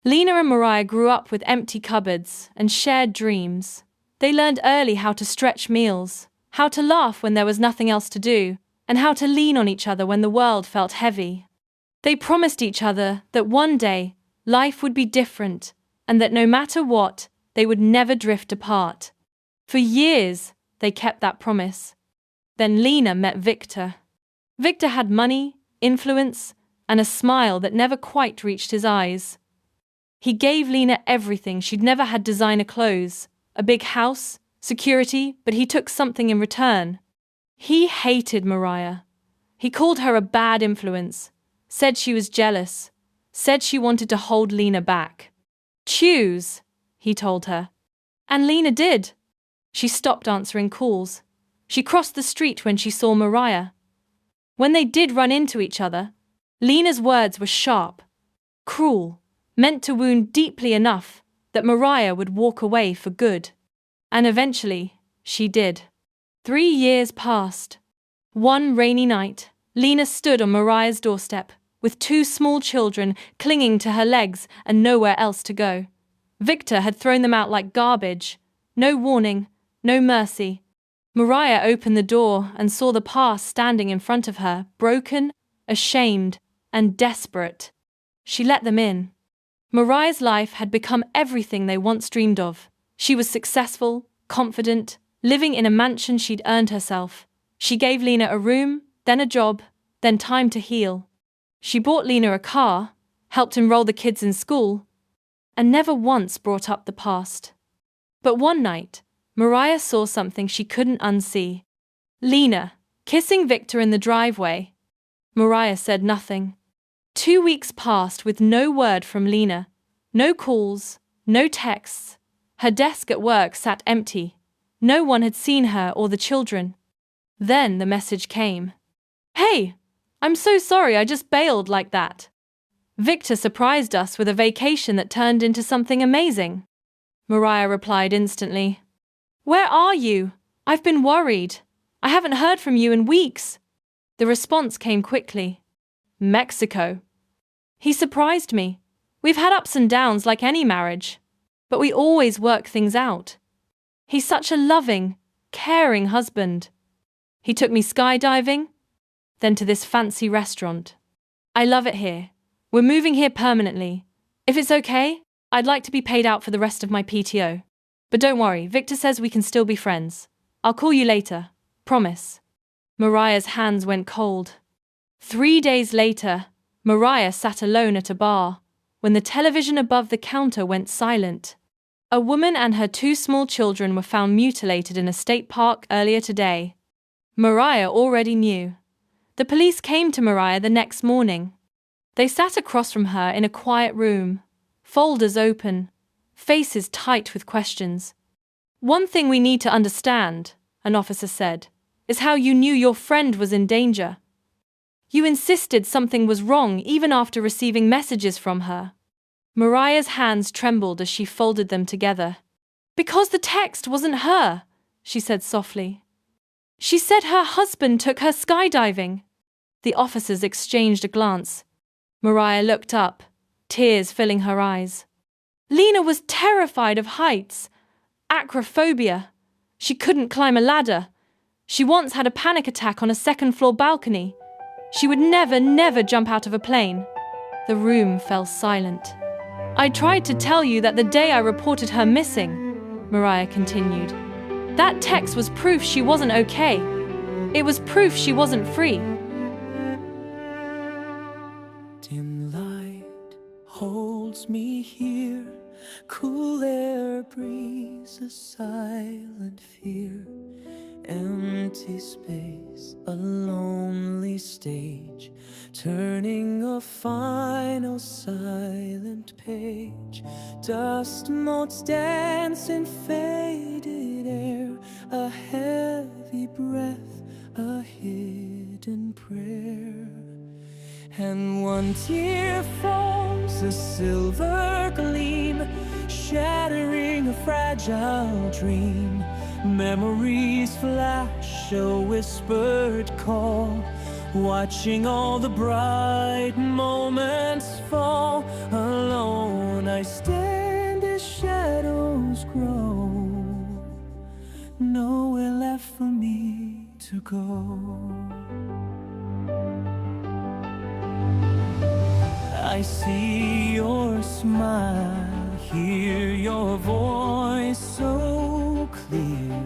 Lena and Mariah grew up with empty cupboards and shared dreams. They learned early how to stretch meals, how to laugh when there was nothing else to do, and how to lean on each other when the world felt heavy. They promised each other that one day, life would be different, and that no matter what, they would never drift apart. For years, they kept that promise. Then Lena met Victor. Victor had money, influence, and a smile that never quite reached his eyes. He gave Lena everything. She'd never had designer clothes, a big house, security, but he took something in return. He hated Mariah. He called her a bad influence, said she was jealous, said she wanted to hold Lena back. Choose, he told her. And Lena did. She stopped answering calls. She crossed the street when she saw Mariah. When they did run into each other, Lena's words were sharp, cruel, meant to wound deeply enough that Mariah would walk away for good. And eventually, she did. 3 years passed. One rainy night, Lena stood on Mariah's doorstep, with 2 small children clinging to her legs and nowhere else to go. Victor had thrown them out like garbage. No warning, no mercy. Mariah opened the door and saw the past standing in front of her, broken, ashamed, and desperate. She let them in. Mariah's life had become everything they once dreamed of. She was successful, confident, living in a mansion she'd earned herself. She gave Lena a room, then a job, then time to heal. She bought Lena a car, helped enroll the kids in school, and never once brought up the past. But one night, Mariah saw something she couldn't unsee. Lena, kissing Victor in the driveway. Mariah said nothing. 2 weeks passed with no word from Lena. No calls, no texts. Her desk at work sat empty. No one had seen her or the children. Then the message came. "Hey, I'm so sorry I just bailed like that. Victor surprised us with a vacation that turned into something amazing." Mariah replied instantly. "Where are you? I've been worried. I haven't heard from you in weeks." The response came quickly. "Mexico. He surprised me. We've had ups and downs like any marriage, but we always work things out. He's such a loving, caring husband. He took me skydiving, then to this fancy restaurant. I love it here. We're moving here permanently. If it's okay, I'd like to be paid out for the rest of my PTO. But don't worry, Victor says we can still be friends. I'll call you later. Promise." Mariah's hands went cold. 3 days later, Mariah sat alone at a bar, when the television above the counter went silent. A woman and her 2 small children were found mutilated in a state park earlier today. Mariah already knew. The police came to Mariah the next morning. They sat across from her in a quiet room, folders open, faces tight with questions. "One thing we need to understand," an officer said, "is how you knew your friend was in danger. You insisted something was wrong even after receiving messages from her." Mariah's hands trembled as she folded them together. "Because the text wasn't her," she said softly. "She said her husband took her skydiving." The officers exchanged a glance. Mariah looked up, tears filling her eyes. Lena was terrified of heights. Acrophobia. She couldn't climb a ladder. She once had a panic attack on a second-floor balcony. She would never jump out of a plane. The room fell silent. "I tried to tell you that the day I reported her missing," Mariah continued. "That text was proof she wasn't okay. It was proof she wasn't free." Dim light holds me here, cool air breathes a silent fear. Empty space, a lonely stage, turning a final silent page. Dust motes dance in faded air, a heavy breath, a hidden prayer. And one tear falls, a silver gleam, shattering a fragile dream. Memories flash, a whispered call, watching all the bright moments fall. Alone I stand as shadows grow, nowhere left for me to go. I see your smile, hear your voice so clear,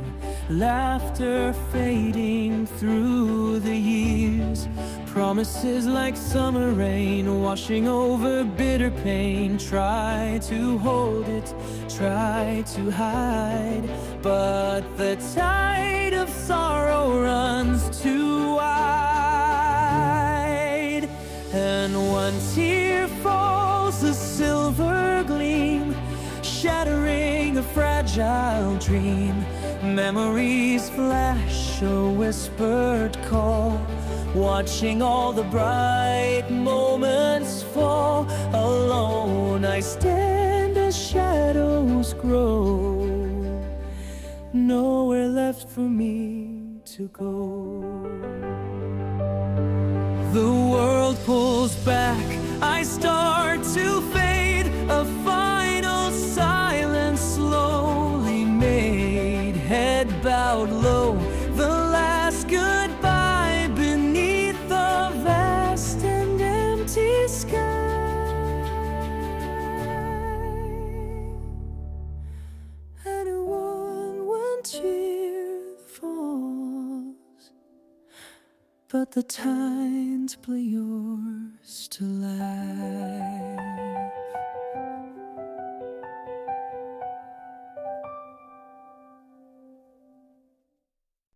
laughter fading through the years, promises like summer rain washing over bitter pain. Try to hold it, try to hide, but the tide of sorrow runs too wide. And one tear falls, a silver gleam, shattering a fragile dream. Memories flash, a whispered call, watching all the bright moments fall. Alone I stand as shadows grow, nowhere left for me to go. The world pulls back, I start to fade, a final silence slowly made. Head bowed low, the last goodbye beneath the vast and empty sky. And one tear falls, but the tides play yours to light.